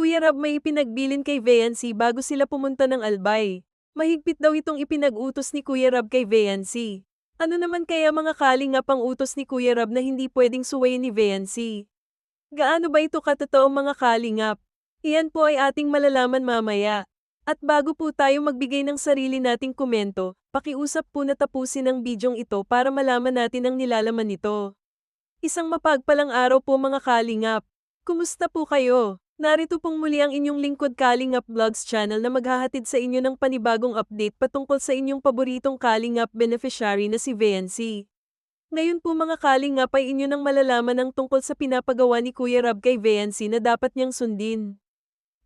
Kuya Rab, may ipinagbilin kay Viancy bago sila pumunta ng Albay. Mahigpit daw itong ipinag-utos ni Kuya Rab kay Viancy. Ano naman kaya mga kalingap ang utos ni Kuya Rab na hindi pwedeng suwayin ni Viancy? Gaano ba ito katotoo mga kalingap? Iyan po ay ating malalaman mamaya. At bago po tayo magbigay ng sarili nating komento, pakiusap po na tapusin ang bidyong ito para malaman natin ang nilalaman nito. Isang mapagpalang araw po mga kalingap. Kumusta po kayo? Narito pong muli ang inyong lingkod Kalingap Vlogs channel na maghahatid sa inyo ng panibagong update patungkol sa inyong paboritong Kalingap beneficiary na si Viancy. Ngayon po mga Kalingap ay inyo nang malalaman ang tungkol sa pinapagawa ni Kuya Rab kay Viancy na dapat niyang sundin.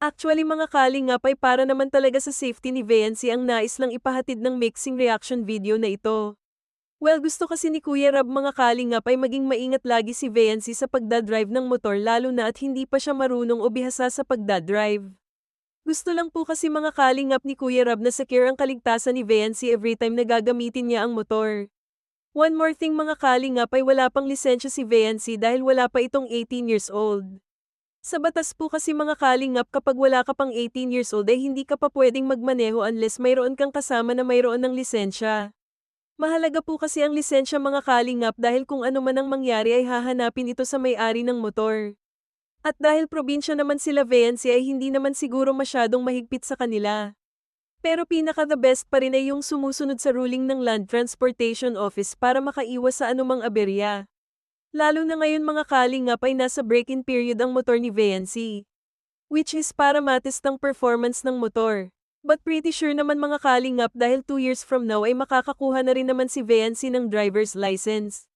Actually mga Kalingap ay para naman talaga sa safety ni Viancy ang nais lang ipahatid ng mixing reaction video na ito. Well, gusto kasi ni Kuya Rab mga kalingap ay maging maingat lagi si Viancy sa pagdadrive ng motor lalo na at hindi pa siya marunong o bihasa sa pagdadrive. Gusto lang po kasi mga kalingap ni Kuya Rab na secure ang kaligtasan ni Viancy every time na gagamitin niya ang motor. One more thing mga kalingap ay wala pang lisensya si Viancy dahil wala pa itong 18 years old. Sa batas po kasi mga kalingap kapag wala ka pang 18 years old ay hindi ka pa pwedeng magmaneho unless mayroon kang kasama na mayroon ng lisensya. Mahalaga po kasi ang lisensya mga kalingap dahil kung ano man ang mangyari ay hahanapin ito sa may-ari ng motor. At dahil probinsya naman sila Viancy ay hindi naman siguro masyadong mahigpit sa kanila. Pero pinaka the best pa rin ay yung sumusunod sa ruling ng Land Transportation Office para makaiwas sa anumang aberya. Lalo na ngayon mga kalingap ay nasa break-in period ang motor ni Viancy. Which is para matest ang performance ng motor. But pretty sure naman mga kalingap dahil 2 years from now ay makakakuha na rin naman si Viancy ng driver's license.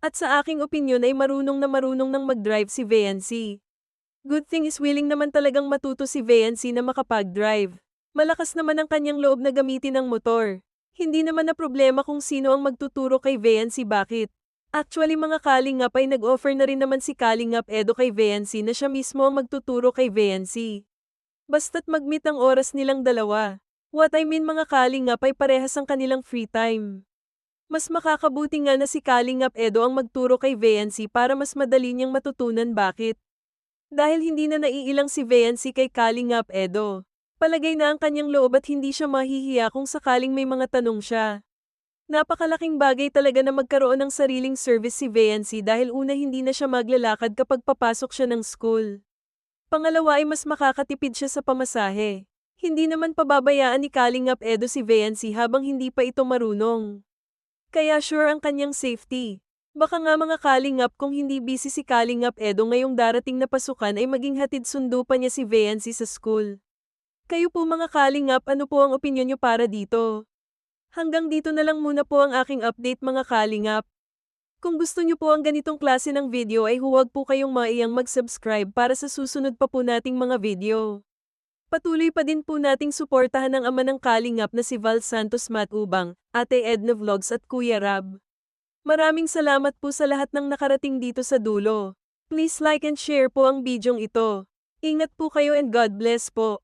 At sa aking opinyon ay marunong nang mag-drive si Viancy. Good thing is willing naman talagang matuto si Viancy na makapag-drive. Malakas naman ang kanyang loob na gamitin ang motor. Hindi naman na problema kung sino ang magtuturo kay Viancy bakit. Actually mga kalingap ay nag-offer na rin naman si Kalingap Edo kay Viancy na siya mismo ang magtuturo kay Viancy. Basta't mag-meet ang oras nilang dalawa. What I mean mga kalingap ay parehas ang kanilang free time. Mas makakabuti nga na si Kalingap Edo ang magturo kay Viancy para mas madali niyang matutunan bakit. Dahil hindi na naiilang si Viancy kay Kalingap Edo. Palagay na ang kanyang loob at hindi siya mahihiya kung sakaling may mga tanong siya. Napakalaking bagay talaga na magkaroon ng sariling service si Viancy dahil una hindi na siya maglalakad kapag papasok siya ng school. Pangalawa ay mas makakatipid siya sa pamasahe. Hindi naman pababayaan ni Kalingap Edo si Viancy habang hindi pa ito marunong. Kaya sure ang kanyang safety. Baka nga mga kalingap kung hindi busy si Kalingap Edo ngayong darating na pasukan ay maging hatid sundo pa niya si Viancy sa school. Kayo po mga kalingap, ano po ang opinyon niyo para dito? Hanggang dito na lang muna po ang aking update mga kalingap. Kung gusto niyo po ang ganitong klase ng video ay huwag po kayong maiyang mag-subscribe para sa susunod pa po nating mga video. Patuloy pa din po nating suportahan ang ama ng Kalingap na si Val Santos Matubang, Ate Edna Vlogs at Kuya Rab. Maraming salamat po sa lahat ng nakarating dito sa dulo. Please like and share po ang bidyong ito. Ingat po kayo and God bless po.